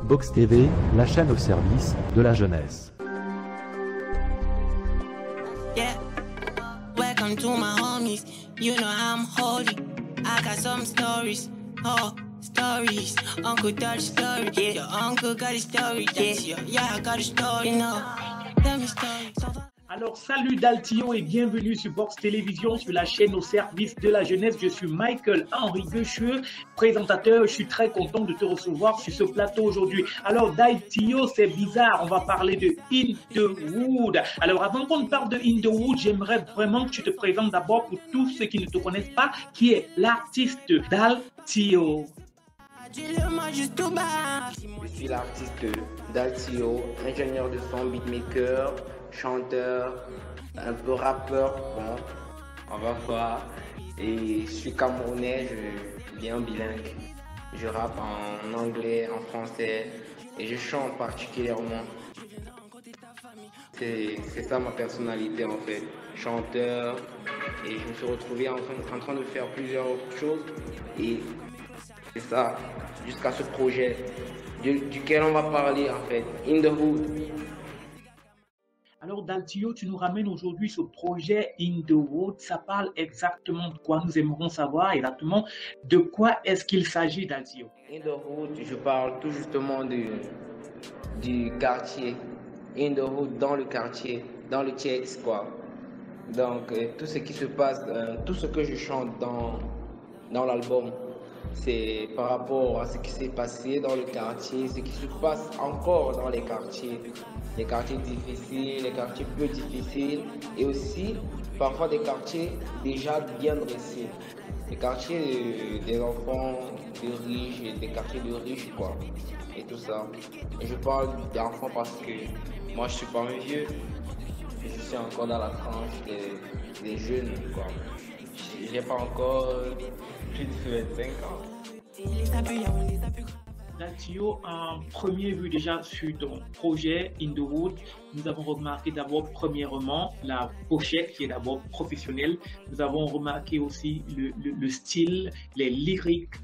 Box TV, la chaîne au service de la jeunesse. Yeah, welcome to my homies. You know I'm holy. I got some stories. Oh, stories. Uncle got a story. Yeah, your uncle got a story. That's yeah, I got a story. No, tell me story. Alors, salut Daltio et bienvenue sur Box Télévision, sur la chaîne au service de la jeunesse. Je suis Michael-Henri Guecheux, présentateur. Je suis très content de te recevoir sur ce plateau aujourd'hui. Alors, Daltio, c'est bizarre. On va parler de In the Wood. Alors, avant qu'on parle de In the Wood, j'aimerais vraiment que tu te présentes d'abord pour tous ceux qui ne te connaissent pas, qui est l'artiste Daltio. Je suis l'artiste Daltio, ingénieur de son, beatmaker, chanteur, un peu rappeur, bon, on va voir. Et je suis camerounais, je suis bien bilingue. Je rappe en anglais, en français et je chante particulièrement. C'est ça ma personnalité en fait, chanteur. Et je me suis retrouvé en train de faire plusieurs choses. Et c'est ça, jusqu'à ce projet duquel on va parler en fait, In the Hood. Alors Daltio, tu nous ramènes aujourd'hui ce projet In the Wood. Ça parle exactement de quoi? Nous aimerions savoir exactement de quoi est-ce qu'il s'agit, Daltio. In the Hood, je parle tout justement du quartier. In the Hood, dans le quartier, dans le Tchèque, quoi. Donc tout ce qui se passe, tout ce que je chante dans l'album, c'est par rapport à ce qui s'est passé dans le quartier, ce qui se passe encore dans les quartiers difficiles, les quartiers peu difficiles et aussi parfois des quartiers déjà bien dressés. Les quartiers des enfants de riches et des quartiers de riches quoi. Et tout ça. Et je parle d'enfants parce que moi je suis pas un vieux, je suis encore dans la tranche des jeunes quoi. J'ai pas encore plus de 25 ans. Daltio, en premier vue déjà sur ton projet In the Wood, nous avons remarqué d'abord premièrement la pochette qui est d'abord professionnelle. Nous avons remarqué aussi le style, les lyriques.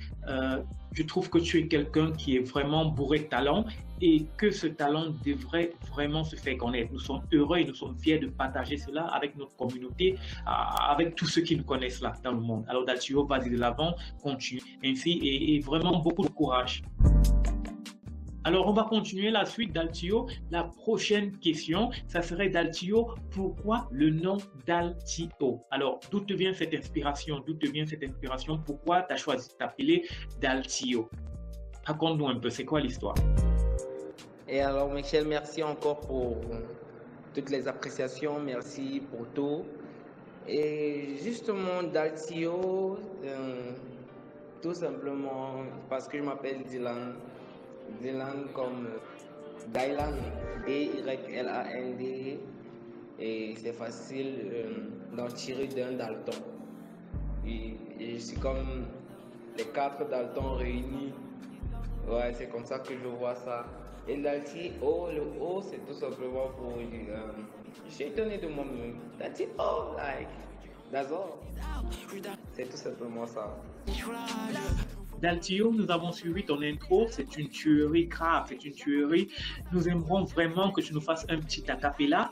Je trouve que tu es quelqu'un qui est vraiment bourré de talent et que ce talent devrait vraiment se faire connaître. Nous sommes heureux et nous sommes fiers de partager cela avec notre communauté, avec tous ceux qui nous connaissent là dans le monde. Alors Daltio, vas-y de l'avant, continue ainsi et vraiment beaucoup de courage. Alors, on va continuer la suite, Daltio. La prochaine question, ça serait Daltio, pourquoi le nom Daltio? Alors, d'où te vient cette inspiration? Pourquoi tu as choisi de t'appeler Daltio? Raconte-nous un peu, c'est quoi l'histoire? Et alors, Michel, merci encore pour toutes les appréciations, merci pour tout. Et justement, Daltio, tout simplement parce que je m'appelle Dylan. Dylan comme Dylan, D-Y-L-A-N-D, et c'est facile d'en tirer d'un Dalton. Et je suis comme les 4 Daltons réunis. Ouais, c'est comme ça que je vois ça. Et Daltio, le O, c'est tout simplement pour je suis étonné de moi-même. Daltio, like, that's all. C'est tout simplement ça. Daltio, nous avons suivi ton intro, c'est une tuerie grave, c'est une tuerie. Nous aimerons vraiment que tu nous fasses un petit acapella,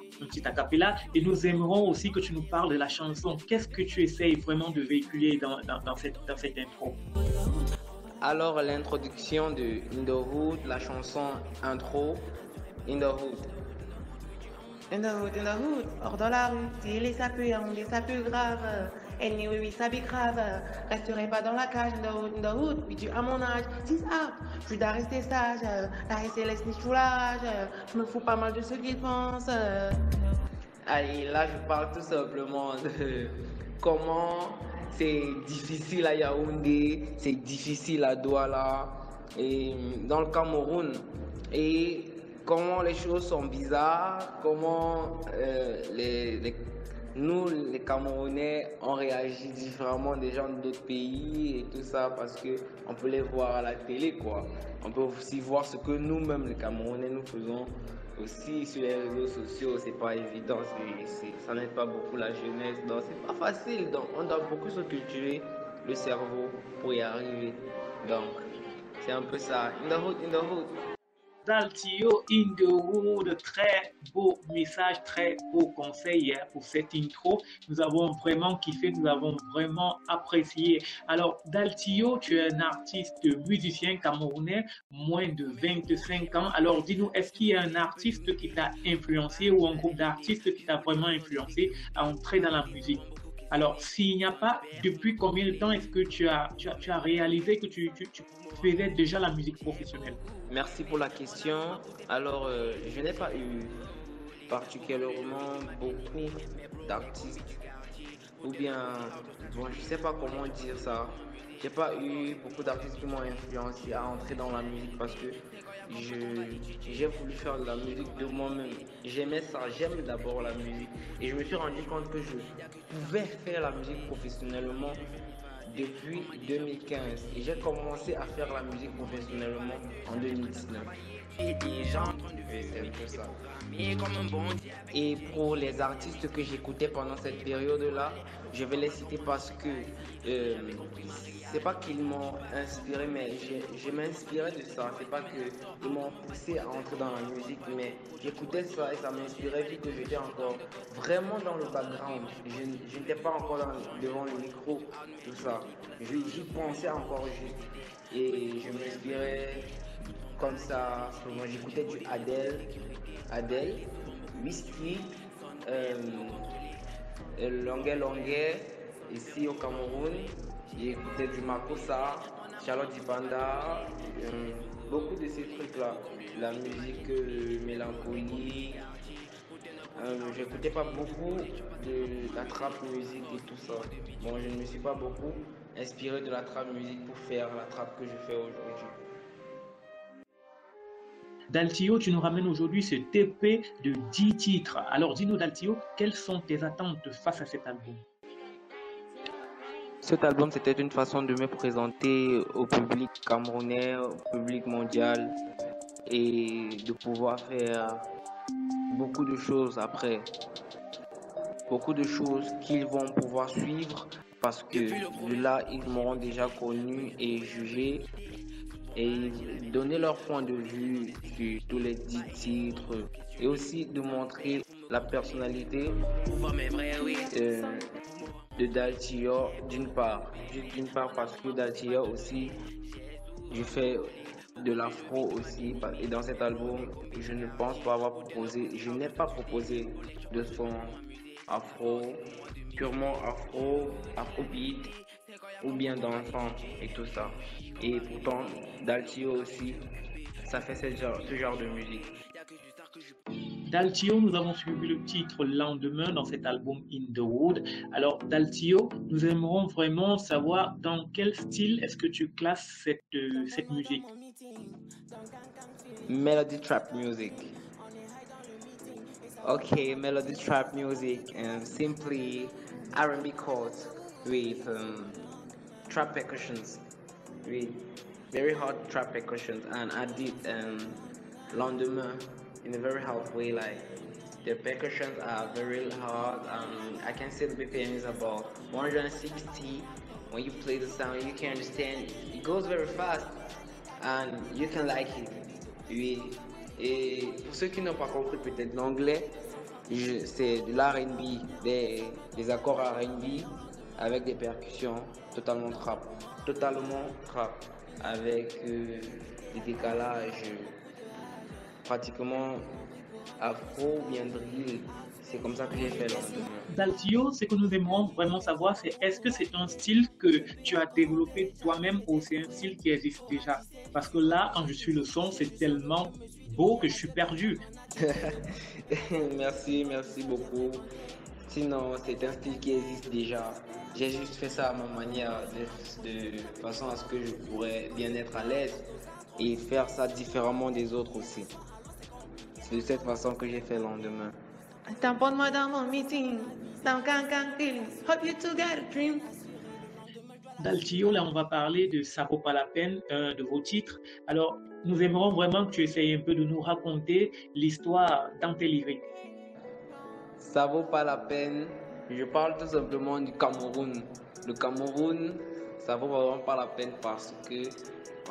et nous aimerons aussi que tu nous parles de la chanson. Qu'est-ce que tu essayes vraiment de véhiculer dans cette intro? Alors, l'introduction de In the Hood, la chanson intro, In the Hood. In the hood, hors dans la rue, si les sapeurs ont des sapeurs graves. Et oui, ça bi grave, resterai pas dans la cage, in the hood, puis tu à mon âge, 6 up, je suis d'à rester sage, d'à rester les snitchoulages, je me fous pas mal de ce qu'ils pensent. Allez, là je parle tout simplement de comment c'est difficile à Yaoundé, c'est difficile à Douala, et dans le Cameroun, et comment les choses sont bizarres, comment nous, les Camerounais, on réagit différemment des gens d'autres pays et tout ça parce qu'on peut les voir à la télé, quoi. On peut aussi voir ce que nous-mêmes, les Camerounais, nous faisons aussi sur les réseaux sociaux. C'est pas évident, ça n'aide pas beaucoup la jeunesse, donc c'est pas facile. Donc on doit beaucoup se cultiver le cerveau pour y arriver. Donc c'est un peu ça. In the hood, in the hood. Daltio in the Wood, très beau message, très beau conseil pour cette intro. Nous avons vraiment kiffé, nous avons vraiment apprécié. Alors, Daltio, tu es un artiste musicien camerounais, moins de 25 ans. Alors, dis-nous, est-ce qu'il y a un artiste qui t'a influencé ou un groupe d'artistes qui t'a vraiment influencé à entrer dans la musique? Alors, s'il n'y a pas, depuis combien de temps est-ce que tu as réalisé que tu faisais déjà la musique professionnelle? Merci pour la question. Alors, je n'ai pas eu particulièrement beaucoup d'artistes ou bien, bon, je sais pas comment dire ça. J'ai pas eu beaucoup d'artistes qui m'ont influencé à entrer dans la musique parce que j'ai voulu faire de la musique de moi-même. J'aimais ça, j'aime d'abord la musique et je me suis rendu compte que je pouvais faire la musique professionnellement depuis 2015 et j'ai commencé à faire la musique professionnellement en 2019. Et c'est un peu ça. Et pour les artistes que j'écoutais pendant cette période-là, je vais les citer parce que c'est pas qu'ils m'ont inspiré, mais je m'inspirais de ça. C'est pas qu'ils m'ont poussé à entrer dans la musique, mais j'écoutais ça et ça m'inspirait vu que j'étais encore vraiment dans le background. Je n'étais pas encore devant le micro, tout ça. J'y pensais encore juste et je m'inspirais comme ça. Souvent j'écoutais du Adele, Whisky, Longuet, ici au Cameroun. J'écoutais du Makossa, Charlotte Dipanda, beaucoup de ces trucs-là. La musique mélancolique. J'écoutais pas beaucoup de la trap musique et tout ça. Bon, je ne me suis pas beaucoup inspiré de la trap musique pour faire la trap que je fais aujourd'hui. Daltio, tu nous ramènes aujourd'hui ce TP de 10 titres. Alors dis-nous Daltio, quelles sont tes attentes face à cet album? Cet album, c'était une façon de me présenter au public camerounais, au public mondial et de pouvoir faire beaucoup de choses après. Beaucoup de choses qu'ils vont pouvoir suivre parce que de là, ils m'auront déjà connu et jugé et donner leur point de vue sur tous les 10 titres et aussi de montrer la personnalité de Daltio d'une part parce que Daltio aussi je fais de l'afro aussi et dans cet album je ne pense pas avoir proposé, je n'ai pas proposé de son afro, purement afrobeat ou bien d'enfant et tout ça. Et pourtant, Daltio aussi, ça fait ce genre de musique. Daltio, nous avons suivi le titre Lendemain dans cet album In the Wood. Alors, Daltio, nous aimerons vraiment savoir dans quel style est-ce que tu classes cette musique. Melody trap music. Okay, melody trap music and simply R&B chords with trap percussions, with very hard trap percussions, and I did Lendemain in a very hard way. Like the percussions are very hard. I can say the BPM is about 160. When you play the sound, you can understand it goes very fast, and you can like it. Oui. Et pour ceux qui n'ont pas compris peut-être l'anglais, c'est de l'R&B, des accords R&B avec des percussions totalement trap, avec des décalages pratiquement afro ou bien drill. C'est comme ça que j'ai fait Lendemain. Daltio, ce que nous aimerons vraiment savoir, c'est est-ce que c'est un style que tu as développé toi-même ou c'est un style qui existe déjà? Parce que là, quand je suis le son, c'est tellement beau que je suis perdu. Merci beaucoup. Sinon, c'est un style qui existe déjà. J'ai juste fait ça à ma manière, de façon à ce que je pourrais bien être à l'aise et faire ça différemment des autres aussi. C'est de cette façon que j'ai fait Lendemain. Tamponne-moi dans mon meeting, dans Gang Feeling, hope you two got a dream. Daltio, là, on va parler de Ça vaut pas la peine, un de vos titres. Alors, nous aimerons vraiment que tu essayes un peu de nous raconter l'histoire dans tes lyriques. Ça vaut pas la peine. Je parle tout simplement du Cameroun. Le Cameroun, ça vaut vraiment pas la peine parce que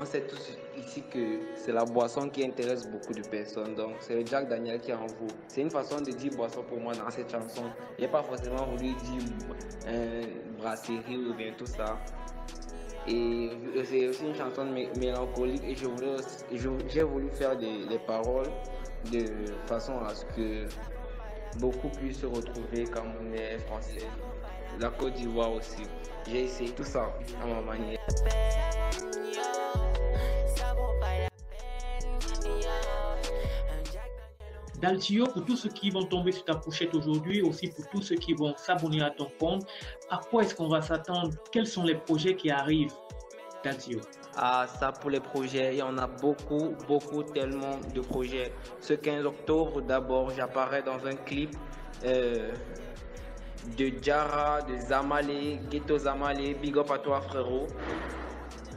On sait tous ici que c'est la boisson qui intéresse beaucoup de personnes. Donc, c'est le Jack Daniel qui est en vous. C'est une façon de dire boisson pour moi dans cette chanson. Il n'y a pas forcément voulu dire brasserie ou bien tout ça. Et c'est aussi une chanson mélancolique et j'ai voulu faire des paroles de façon à ce que beaucoup puissent se retrouver, Camerounais, Français, la Côte d'Ivoire aussi. J'ai essayé tout ça à ma manière. Daltio, pour tous ceux qui vont tomber sur ta pochette aujourd'hui, aussi pour tous ceux qui vont s'abonner à ton compte, à quoi est-ce qu'on va s'attendre? Quels sont les projets qui arrivent, Daltio? Ah, ça pour les projets, il y en a beaucoup, tellement de projets. Ce 15 octobre, d'abord, j'apparais dans un clip de Jara, de Zamale, Ghetto Zamale, big up à toi frérot.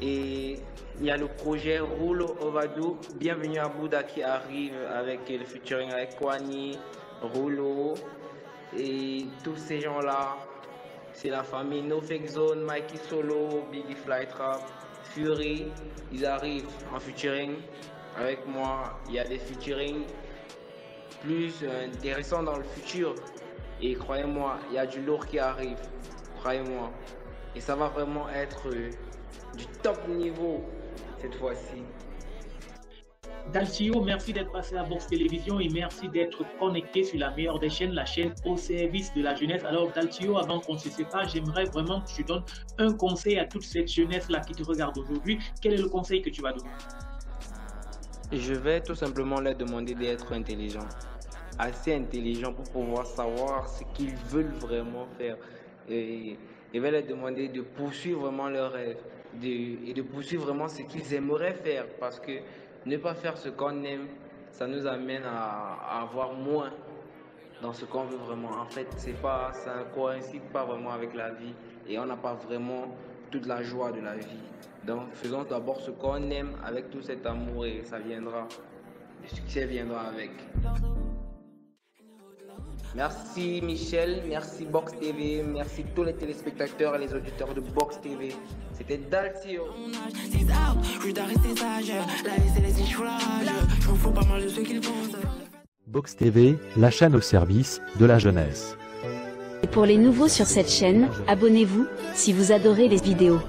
Et il y a le projet Roulo Ovadou, Bienvenue à Bouddha qui arrive avec le featuring avec Kwani, Roulo et tous ces gens-là. C'est la famille No Fake Zone, Mikey Solo, Biggie Flytrap, Fury. Ils arrivent en featuring avec moi. Il y a des featuring plus intéressants dans le futur. Et croyez-moi, il y a du lourd qui arrive. Croyez-moi. Et ça va vraiment être du top niveau cette fois-ci. Daltio, merci d'être passé à Box Télévision et merci d'être connecté sur la meilleure des chaînes, la chaîne au service de la jeunesse. Alors Daltio, avant qu'on se sépare, j'aimerais vraiment que tu donnes un conseil à toute cette jeunesse-là qui te regarde aujourd'hui. Quel est le conseil que tu vas donner? Je vais tout simplement leur demander d'être intelligents. Assez intelligents pour pouvoir savoir ce qu'ils veulent vraiment faire. Et je vais leur demander de poursuivre vraiment leurs rêves et de poursuivre vraiment ce qu'ils aimeraient faire, parce que ne pas faire ce qu'on aime, ça nous amène à avoir moins dans ce qu'on veut vraiment. En fait, ça ne coïncide pas vraiment avec la vie et on n'a pas vraiment toute la joie de la vie. Donc faisons d'abord ce qu'on aime avec tout cet amour et ça viendra. Le succès viendra avec. Merci Michel, merci Box TV, merci tous les téléspectateurs et les auditeurs de Box TV. C'était Daltio. Box TV, la chaîne au service de la jeunesse. Et pour les nouveaux sur cette chaîne, abonnez-vous si vous adorez les vidéos.